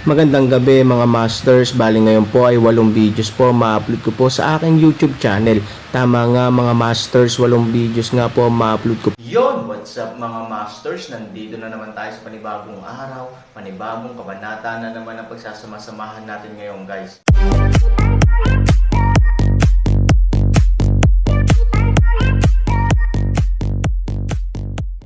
Magandang gabi mga masters, bali ngayon po ay 8 videos po ma-upload ko po sa aking YouTube channel. Tama nga mga masters, 8 videos nga po ma-upload ko. Yon, what's up mga masters? Nandito na naman tayo sa panibagong araw, panibagong kabanata na naman ang pagsasama-samahan natin ngayon guys.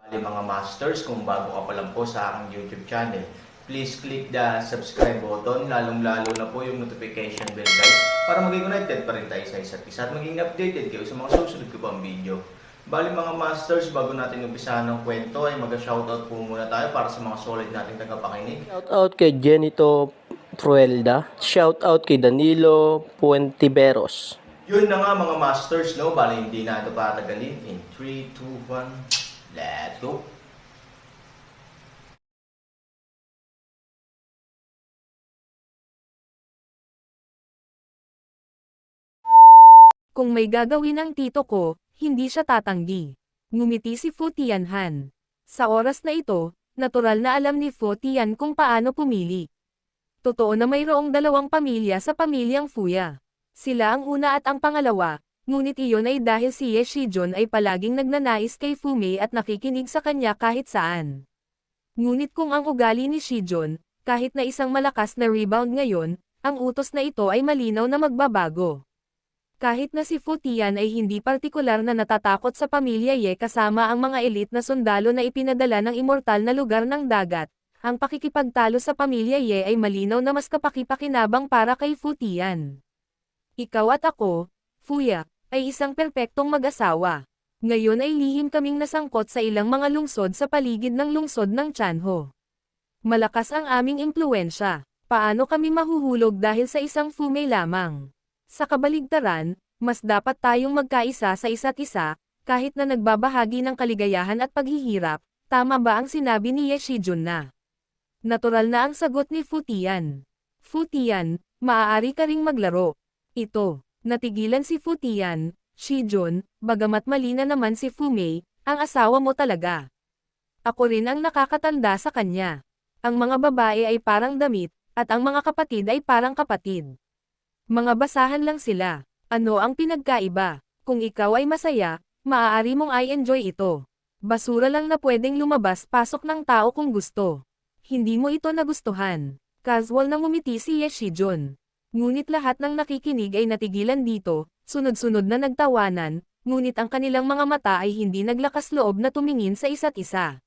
Bali mga masters, kung bago ka pa lang po sa aking YouTube channel, please click the subscribe button, lalong-lalo na po yung notification bell guys, para maging connected pa rin tayo sa isa't isa at maging updated kayo sa mga susunod ko pang video. Bali mga masters, bago natin umpisahan ng kwento ay mag-shoutout po muna tayo para sa mga solid nating tagapakinig. Shoutout kay Jenito Truelda, shoutout kay Danilo Puentiveros. Yun na nga mga masters, no? Bali hindi na ito patagalin. In 3, 2, 1, let's go! Kung may gagawin ang tito ko, hindi siya tatanggi. Ngumiti si Fu Tianhan. Sa oras na ito, natural na alam ni Fu Tian kung paano pumili. Totoo na mayroong dalawang pamilya sa pamilyang Fuya. Sila ang una at ang pangalawa, ngunit iyon ay dahil si Ye Shijun ay palaging nagnanais kay Fu Mei at nakikinig sa kanya kahit saan. Ngunit kung ang ugali ni Shijun, kahit na isang malakas na rebound ngayon, ang utos na ito ay malinaw na magbabago. Kahit na si Fu Tian ay hindi partikular na natatakot sa pamilya Ye kasama ang mga elite na sundalo na ipinadala ng immortal na lugar ng dagat, ang pakikipagtalo sa pamilya Ye ay malinaw na mas kapakipakinabang para kay Fu Tian. Ikaw at ako, Fuya, ay isang perpektong mag-asawa. Ngayon ay lihim kaming nasangkot sa ilang mga lungsod sa paligid ng lungsod ng Chanho. Malakas ang aming impluensya. Paano kami mahuhulog dahil sa isang Fu Mei lamang? Sa kabaligtaran, mas dapat tayong magkaisa sa isa't isa, kahit na nagbabahagi ng kaligayahan at paghihirap. Tama ba ang sinabi ni Ye Shijun na? Natural na ang sagot ni Fu Tian. Fu Tian, maaari ka ring maglaro. Ito, natigilan si Fu Tian. Shijun, bagamat mali na naman si Fu Mei, ang asawa mo talaga. Ako rin ang nakakatanda sa kanya. Ang mga babae ay parang damit, at ang mga kapatid ay parang kapatid. Mga basahan lang sila. Ano ang pinagkaiba? Kung ikaw ay masaya, maaari mong i-enjoy ito. Basura lang na pwedeng lumabas-pasok ng tao kung gusto. Hindi mo ito nagustuhan. Casual na ngumiti si Ye Shijun. Ngunit lahat ng nakikinig ay natigilan dito, sunod-sunod na nagtawanan, ngunit ang kanilang mga mata ay hindi naglakas loob na tumingin sa isa't isa.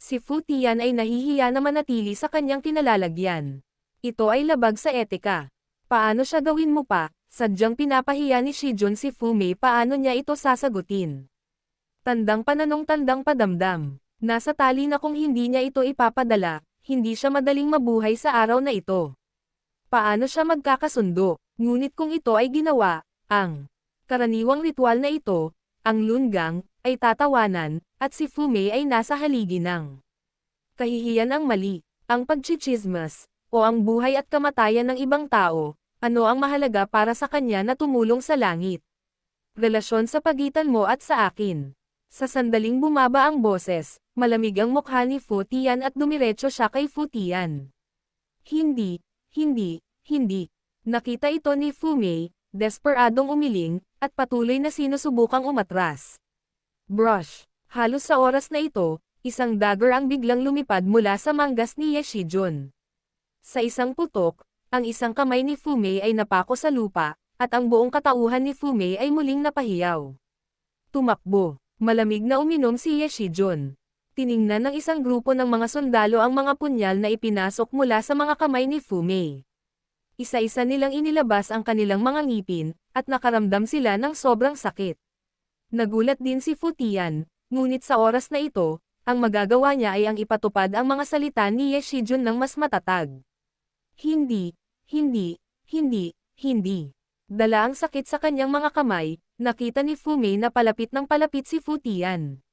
Si Fu Tian ay nahihiya na manatili sa kanyang kinalalagyan. Ito ay labag sa etika. Paano siya gawin mo pa? Sadyang pinapahiya ni Shijun si Fu Mei, paano niya ito sasagutin? Tandang pananong tandang padamdam. Nasa tali na kung hindi niya ito ipapadala, hindi siya madaling mabuhay sa araw na ito. Paano siya magkakasundo? Ngunit kung ito ay ginawa, ang karaniwang ritual na ito, ang Lungang, ay tatawanan, at si Fu Mei ay nasa haligi ng kahihiyan ang mali, ang pagchichismas, o ang buhay at kamatayan ng ibang tao. Ano ang mahalaga para sa kanya na tumulong sa langit? Relasyon sa pagitan mo at sa akin. Sa sandaling bumaba ang boses, malamig ang mukha ni Fu Tian at dumiretso siya kay Fu Tian. Hindi. Nakita ito ni Fu Mei, desperadong umiling, at patuloy na sinusubukang umatras. Brush. Halos sa oras na ito, isang dagger ang biglang lumipad mula sa manggas ni Ye Shijun. Sa isang putok, ang isang kamay ni Fu Mei ay napako sa lupa, at ang buong katauhan ni Fu Mei ay muling napahiyaw. Tumakbo. Malamig na uminom si Ye Shijun. Tiningnan ng isang grupo ng mga sundalo ang mga punyal na ipinasok mula sa mga kamay ni Fu Mei. Isa-isa nilang inilabas ang kanilang mga ngipin, at nakaramdam sila ng sobrang sakit. Nagulat din si Fu Tian, ngunit sa oras na ito, ang magagawa niya ay ang ipatupad ang mga salita ni Ye Shijun ng mas matatag. Hindi. Dala ang sakit sa kanyang mga kamay, nakita ni Fu Mei na palapit ng palapit si Fu Tian.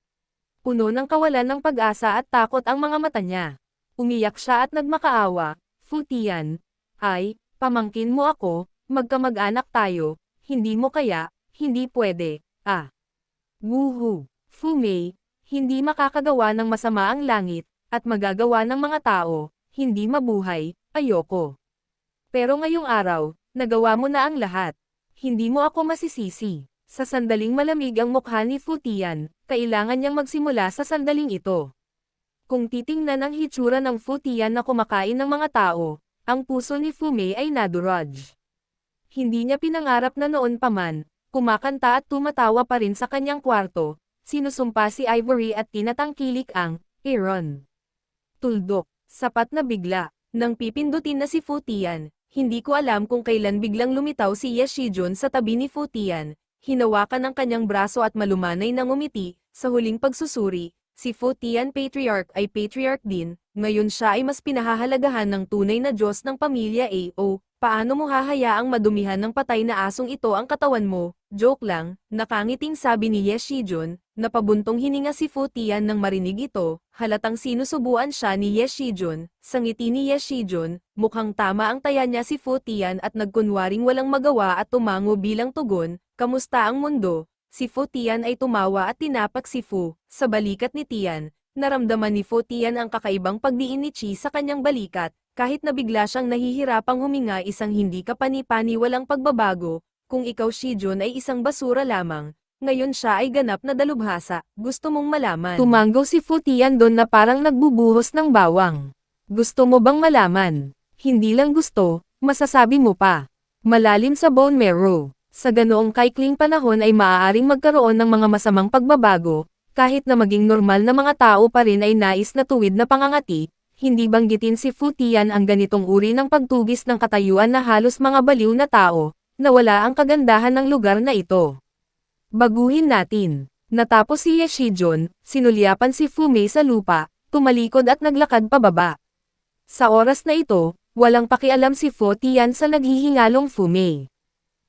Puno ng kawalan ng pag-asa at takot ang mga mata niya. Umiyak siya at nagmakaawa. Fu Tian, ay, pamangkin mo ako, magkamag-anak tayo, hindi mo kaya, hindi pwede, Woohoo! Fu Mei, hindi makakagawa ng masama ang langit, at magagawa ng mga tao, hindi mabuhay, ayoko. Pero ngayong araw, nagawa mo na ang lahat. Hindi mo ako masisisi. Sa sandaling malamig ang mukha ni Fu Tian, kailangan niyang magsimula sa sandaling ito. Kung titingnan ang hitsura ng Fu Tian na kumakain ng mga tao, ang puso ni Fu Mei ay nadurog. Hindi niya pinangarap na noon pa man, kumakanta at tumatawa pa rin sa kanyang kwarto, sinusumpa si Ivory at tinatangkilik ang Aaron. Tuldok, sapat na bigla. Nang pipindutin na si Fu Tian, hindi ko alam kung kailan biglang lumitaw si Ye Shijun sa tabi ni Fu Tian, hinawakan ang kanyang braso at malumanay na ngumiti. Sa huling pagsusuri, si Fu Tian Patriarch ay Patriarch din, ngayon siya ay mas pinahahalagahan ng tunay na Diyos ng pamilya AO. Paano mo hahayaang madumihan ng patay na asong ito ang katawan mo? Joke lang, nakangiting sabi ni Ye Shijun. Napabuntong hininga si Fu Tian nang marinig ito, halatang sinusubuan siya ni Ye Shijun. Sa ngiti ni Ye Shijun, mukhang tama ang taya niya si Fu Tian at nagkunwaring walang magawa at tumango bilang tugon. Kamusta ang mundo? Si Fu Tian ay tumawa at tinapak si Fu sa balikat ni Tian. Naramdaman ni Fu Tian ang kakaibang pagdiin ni Chi sa kanyang balikat, kahit na bigla siyang nahihirapang huminga, isang hindi kapani-pani walang pagbabago. Kung ikaw Shijun ay isang basura lamang, ngayon siya ay ganap na dalubhasa, gusto mong malaman. Tumanggo si Fu Tian doon na parang nagbubuhos ng bawang. Gusto mo bang malaman? Hindi lang gusto, masasabi mo pa. Malalim sa bone marrow. Sa ganoong kaikling panahon ay maaaring magkaroon ng mga masamang pagbabago, kahit na maging normal na mga tao pa rin ay nais na tuwid na pangangati. Hindi banggitin si Fu Tian ang ganitong uri ng pagtugis ng katayuan na halos mga baliw na tao, na wala ang kagandahan ng lugar na ito. Baguhin natin. Natapos si Ye Shijun, sinulyapan si Fu Mei sa lupa, tumalikod at naglakad pababa. Sa oras na ito, walang pakialam si Fu Tian sa naghihingalong Fu Mei.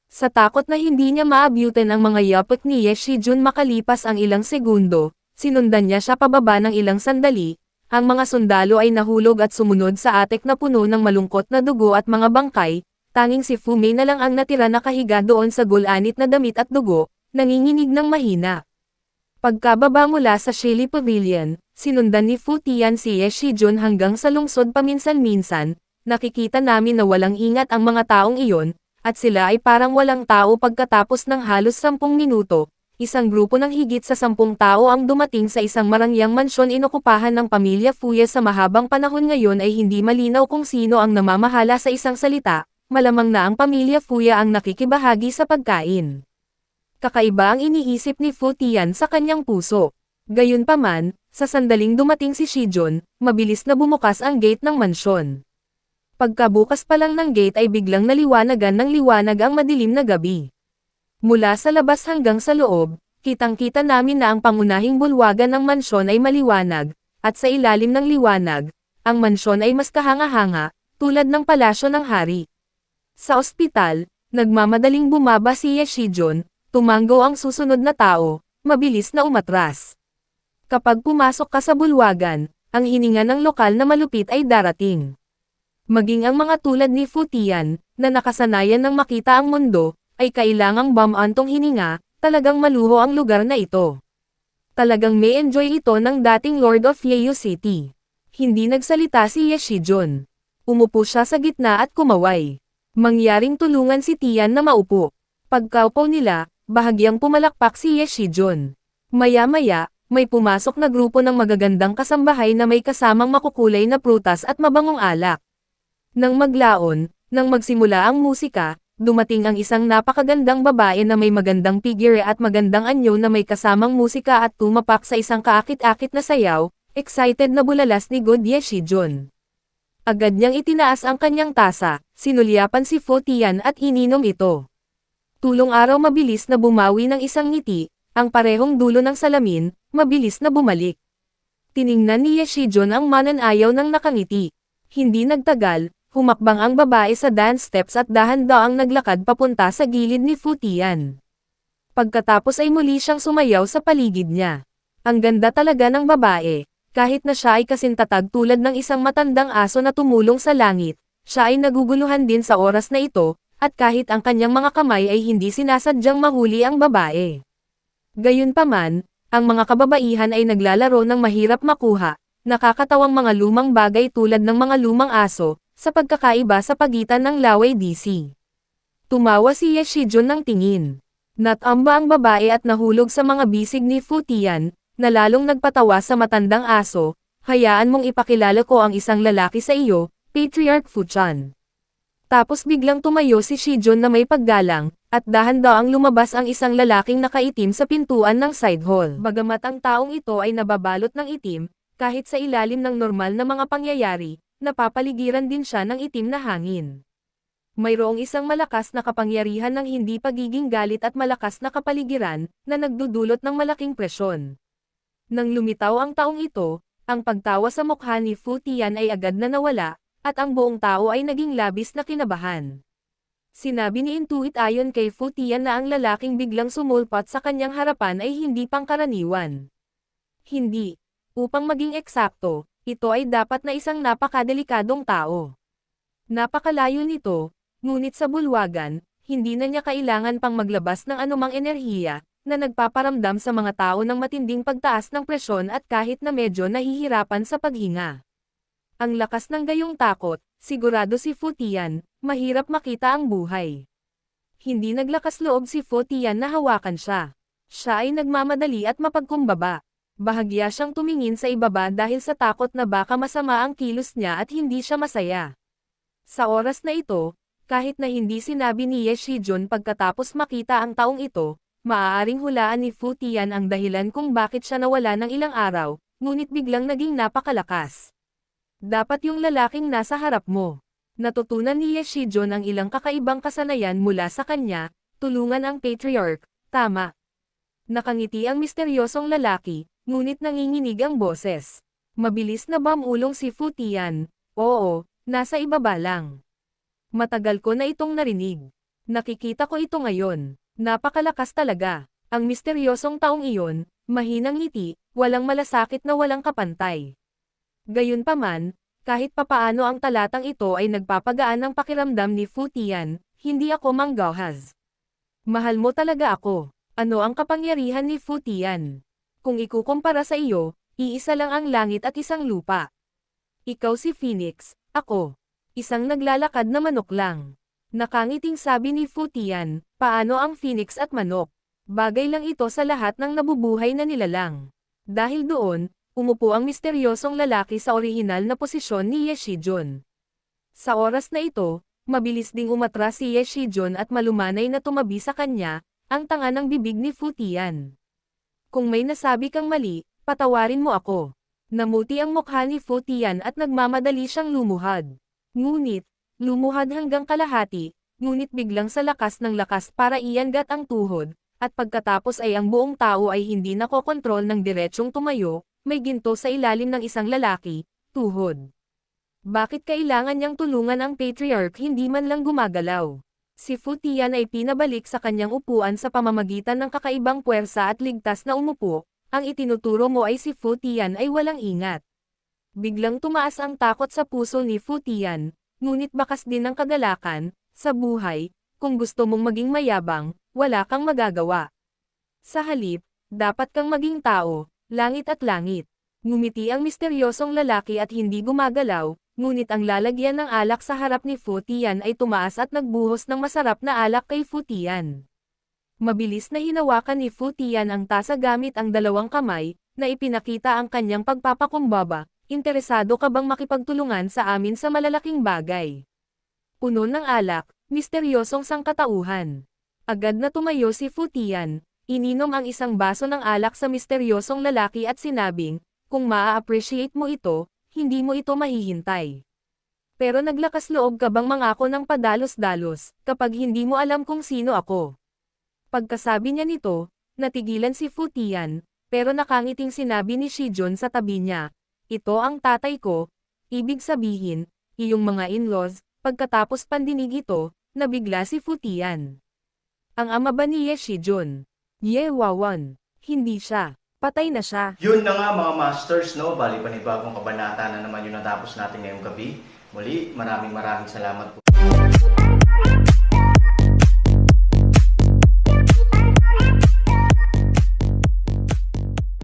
Sa takot na hindi niya maabutan ang mga yapak ni Ye Shijun makalipas ang ilang segundo, sinundan niya siya pababa ng ilang sandali. Ang mga sundalo ay nahulog at sumunod sa atek na puno ng malungkot na dugo at mga bangkay, tanging si Fu Mei na lang ang natira nakahiga doon sa gulanit na damit at dugo, nanginginig ng mahina. Pagkababa mula sa Shelly Pavilion, sinundan ni Fu Tian si Ye Shijun hanggang sa lungsod paminsan-minsan. Nakikita namin na walang ingat ang mga taong iyon, at sila ay parang walang tao pagkatapos ng halos 10 minuto. Isang grupo ng higit sa 10 tao ang dumating sa isang marangyang mansyon inokupahan ng pamilya Fuya sa mahabang panahon. Ngayon ay hindi malinaw kung sino ang namamahala. Sa isang salita, malamang na ang pamilya Fuya ang nakikibahagi sa pagkain. Kakaiba ang iniisip ni Fu Tian sa kanyang puso. Gayunpaman, sa sandaling dumating si Shijun, mabilis na bumukas ang gate ng mansyon. Pagkabukas pa lang ng gate ay biglang naliwanagan ng liwanag ang madilim na gabi. Mula sa labas hanggang sa loob, kitang-kita namin na ang pangunahing bulwagan ng mansyon ay maliwanag, at sa ilalim ng liwanag, ang mansyon ay mas kahanga-hanga, tulad ng palasyo ng hari. Sa ospital, nagmamadaling bumaba si Ye Shijun, tumanggo ang susunod na tao, mabilis na umatras. Kapag pumasok ka sa bulwagan, ang hininga ng lokal na malupit ay darating. Maging ang mga tulad ni Fu Tian, na nakasanayan ng makita ang mundo, ay kailangang bamantong hininga, talagang maluho ang lugar na ito. Talagang may enjoy ito ng dating Lord of Yeyo City. Hindi nagsalita si Ye Shijun. Umupo siya sa gitna at kumaway. Mangyaring tulungan si Tian na maupo. Pagkaupo nila, bahagyang pumalakpak si Ye Shijun. Maya-maya, may pumasok na grupo ng magagandang kasambahay na may kasamang makukulay na prutas at mabangong alak. Nang maglaon, nang magsimula ang musika, dumating ang isang napakagandang babae na may magandang figure at magandang anyo na may kasamang musika at tumapak sa isang kaakit-akit na sayaw. Excited na bulalas ni God Ye Shijun. Agad niyang itinaas ang kanyang tasa, sinulyapan si Fu Tian at ininom ito. Tulong araw mabilis na bumawi ng isang ngiti, ang parehong dulo ng salamin, mabilis na bumalik. Tiningnan ni Ye Shijun ang mananayaw ng nakangiti. Hindi nagtagal, humakbang ang babae sa dance steps at dahan-daang naglakad papunta sa gilid ni Fu Tian. Pagkatapos ay muli siyang sumayaw sa paligid niya. Ang ganda talaga ng babae, kahit na siya ay kasintatag tulad ng isang matandang aso na tumulong sa langit, siya ay naguguluhan din sa oras na ito, at kahit ang kanyang mga kamay ay hindi sinasadyang mahuli ang babae. Gayunpaman, ang mga kababaihan ay naglalaro ng mahirap makuha, Nakakatawang mga lumang bagay tulad ng mga lumang aso, sa pagkakaiba sa pagitan ng laway DC. Tumawa si Ye Shijun ng tingin. Natamba ang babae at nahulog sa mga bisig ni Fu Tian, na lalong nagpatawa sa matandang aso. Hayaan mong ipakilala ko ang isang lalaki sa iyo, Patriarch Fu Chan. Tapos biglang tumayo si Shijun na may paggalang, at dahan-daang lumabas ang isang lalaking nakaitim sa pintuan ng side hall. Bagamat ang taong ito ay nababalot ng itim, kahit sa ilalim ng normal na mga pangyayari, napapaligiran din siya ng itim na hangin. Mayroong isang malakas na kapangyarihan ng hindi pagiging galit at malakas na kapaligiran, na nagdudulot ng malaking presyon. Nang lumitaw ang taong ito, ang pagtawa sa mukha ni Fu Tian ay agad na nawala, at ang buong tao ay naging labis na kinabahan. Sinabi ni Intuit ayon kay Fu Tian na ang lalaking biglang sumulpot sa kanyang harapan ay hindi pangkaraniwan. Hindi. Upang maging eksakto, ito ay dapat na isang napakadelikadong tao. Napakalayo nito, ngunit sa bulwagan, hindi na niya kailangan pang maglabas ng anumang enerhiya, na nagpaparamdam sa mga tao ng matinding pagtaas ng presyon at kahit na medyo nahihirapan sa paghinga. Ang lakas ng gayong takot, sigurado si Fu Tian, mahirap makita ang buhay. Hindi naglakas loob si Fu Tian na hawakan siya. Siya ay nagmamadali at mapagkumbaba. Bahagya siyang tumingin sa ibaba dahil sa takot na baka masama ang kilos niya at hindi siya masaya. Sa oras na ito, kahit na hindi sinabi ni Ye Shijun pagkatapos makita ang taong ito, maaaring hulaan ni Fu Tian ang dahilan kung bakit siya nawala ng ilang araw, ngunit biglang naging napakalakas. Dapat yung lalaking nasa harap mo. Natutunan ni Ye Shijun ang ilang kakaibang kasanayan mula sa kanya, tulungan ang Patriarch, tama. Nakangiti ang misteryosong lalaki, ngunit nanginginig ang boses. Mabilis na bamulong si Fu Tian, oo, nasa ibaba lang. Matagal ko na itong narinig. Nakikita ko ito ngayon. Napakalakas talaga. Ang misteryosong taong iyon, mahinang ngiti, walang malasakit na walang kapantay. Gayunpaman, kahit papaano ang talatang ito ay nagpapagaan ng pakiramdam ni Fu Tian, hindi ako manggahas. Mahal mo talaga ako. Ano ang kapangyarihan ni Fu Tian? Kung ikukumpara sa iyo, iisa lang ang langit at isang lupa. Ikaw si Phoenix, ako. Isang naglalakad na manok lang. Nakangiting sabi ni Fu Tian, paano ang phoenix at manok? Bagay lang ito sa lahat ng nabubuhay na nilalang. Dahil doon, umupo ang misteryosong lalaki sa orihinal na posisyon ni Ye Shijun. Sa oras na ito, mabilis ding umatras si Ye Shijun at malumanay na tumabi sa kanya, ang tanga ng bibig ni Fu Tian. Kung may nasabi kang mali, patawarin mo ako. Namuti ang mukha ni Fu Tian at nagmamadali siyang lumuhad. Ngunit, lumuhad hanggang kalahati, ngunit biglang sa lakas ng lakas para iangat ang tuhod, at pagkatapos ay ang buong tao ay hindi nakokontrol ng diretsyong tumayo, may ginto sa ilalim ng isang lalaki, tuhod. Bakit kailangan niyang tulungan ang Patriarch hindi man lang gumagalaw? Si Fu Tian ay pinabalik sa kanyang upuan sa pamamagitan ng kakaibang puwersa at ligtas na umupo, ang itinuturo mo ay si Fu Tian ay walang ingat. Biglang tumaas ang takot sa puso ni Fu Tian, ngunit bakas din ng kagalakan, sa buhay, kung gusto mong maging mayabang, wala kang magagawa. Sa halip, dapat kang maging tao, langit at langit. Ngumiti ang misteryosong lalaki at hindi gumagalaw, ngunit ang lalagyan ng alak sa harap ni Fu Tian ay tumaas at nagbuhos ng masarap na alak kay Fu Tian. Mabilis na hinawakan ni Fu Tian ang tasa gamit ang dalawang kamay, na ipinakita ang kanyang pagpapakumbaba. Interesado ka bang makipagtulungan sa amin sa malalaking bagay? Puno ng alak, misteryosong sangkatauhan. Agad na tumayo si Fu Tian, ininom ang isang baso ng alak sa misteryosong lalaki at sinabing, kung maa-appreciate mo ito, hindi mo ito mahihintay. Pero naglakas loob ka bang mangako ng padalos-dalos, kapag hindi mo alam kung sino ako? Pagkasabi niya nito, natigilan si Fu Tian, pero nakangiting sinabi ni Shijun sa tabi niya, ito ang tatay ko, ibig sabihin, iyong mga in-laws. Pagkatapos pandinig ito, nabigla si Fu Tian. Ang ama ba ni Ye Shijun? Ye Wawan. Hindi siya. Patay na siya. Yun na nga mga masters, no? Bali panibagong kabanata na naman yung natapos natin ngayong gabi. Muli, maraming salamat po.